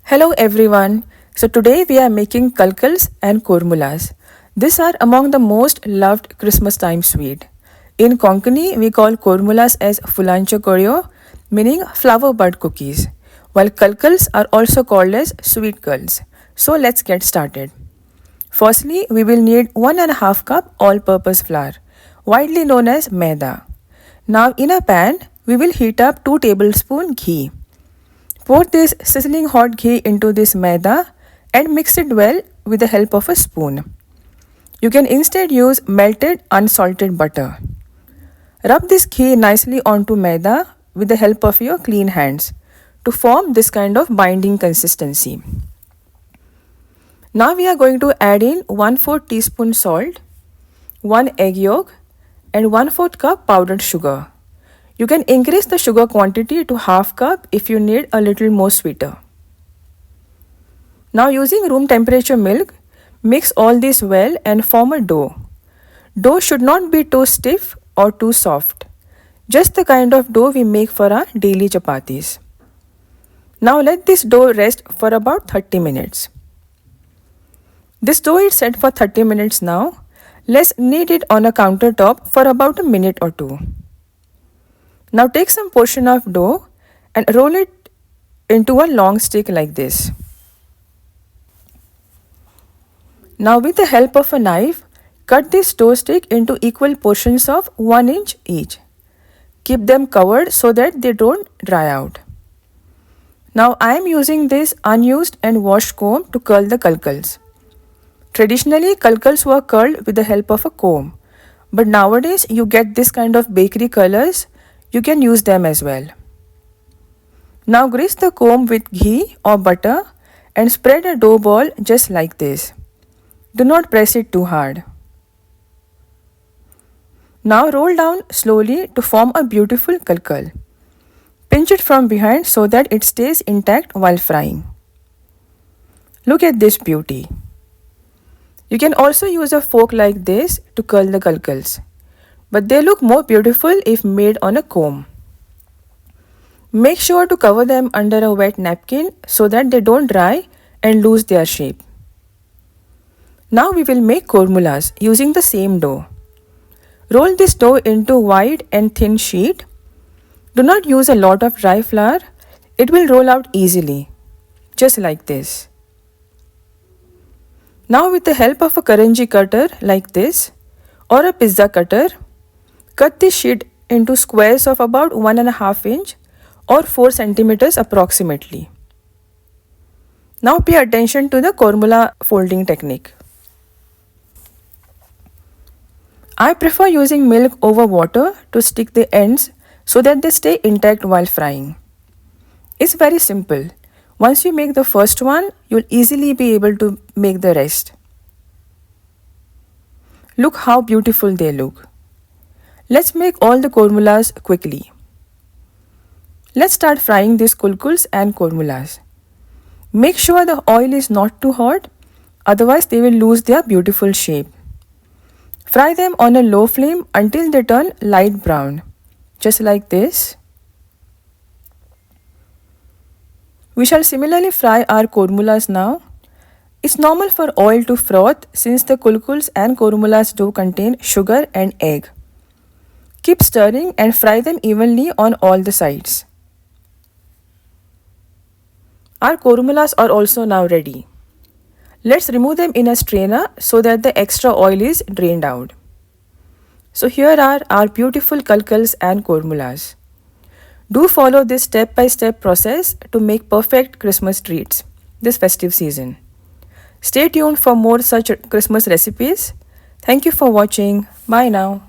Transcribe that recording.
Hello everyone. So today we are making Kulkuls and Kormolas. These are among the most loved Christmas time sweet. In Konkani, we call Kormolas as Phoolancho Kalyo, meaning flower bud cookies, while Kulkuls are also called as sweet curls. So let's get started. Firstly, we will need 1.5 cup all-purpose flour, widely known as Maida. Now in a pan, we will heat up 2 tablespoons ghee. Pour this sizzling hot ghee into this maida and mix it well with the help of a spoon. You can instead use melted unsalted butter. Rub this ghee nicely onto maida with the help of your clean hands to form this kind of binding consistency. Now we are going to add in 1/4 teaspoon salt, 1 egg yolk and 1/4 cup powdered sugar. You can increase the sugar quantity to half cup if you need a little more sweeter. Now using room temperature milk, mix all this well and form a dough. Dough should not be too stiff or too soft. Just the kind of dough we make for our daily chapatis. Now let this dough rest for about 30 minutes. This dough is set for 30 minutes now. Let's knead it on a countertop for about a minute or two. Now take some portion of dough and roll it into a long stick like this. Now with the help of a knife, cut this dough stick into equal portions of 1 inch each. Keep them covered so that they don't dry out. Now I am using this unused and washed comb to curl the kulkuls. Traditionally, kulkuls were curled with the help of a comb, but nowadays you get this kind of bakery curlers. You can use them as well. Now grease the comb with ghee or butter and spread a dough ball just like this. Do not press it too hard. Now roll down slowly to form a beautiful kulkul. Pinch it from behind so that it stays intact while frying. Look at this beauty. You can also use a fork like this to curl the kulkuls, but they look more beautiful if made on a comb. Make sure to cover them under a wet napkin so that they don't dry and lose their shape. Now we will make kormolas using the same dough. Roll this dough into wide and thin sheet. Do not use a lot of dry flour. It will roll out easily, just like this. Now with the help of a karanji cutter like this or a pizza cutter, cut this sheet into squares of about 1.5 inch or 4 centimeters approximately. Now pay attention to the kormola folding technique. I prefer using milk over water to stick the ends so that they stay intact while frying. It's very simple. Once you make the first one, you'll easily be able to make the rest. Look how beautiful they look. Let's make all the kormolas quickly. Let's start frying these kulkuls and kormolas. Make sure the oil is not too hot, otherwise they will lose their beautiful shape. Fry them on a low flame until they turn light brown, just like this. We shall similarly fry our kormolas now. It's normal for oil to froth since the kulkuls and kormolas do contain sugar and egg. Keep stirring and fry them evenly on all the sides. Our kormolas are also now ready. Let's remove them in a strainer so that the extra oil is drained out. So here are our beautiful kulkuls and kormolas. Do follow this step-by-step process to make perfect Christmas treats this festive season. Stay tuned for more such Christmas recipes. Thank you for watching. Bye now.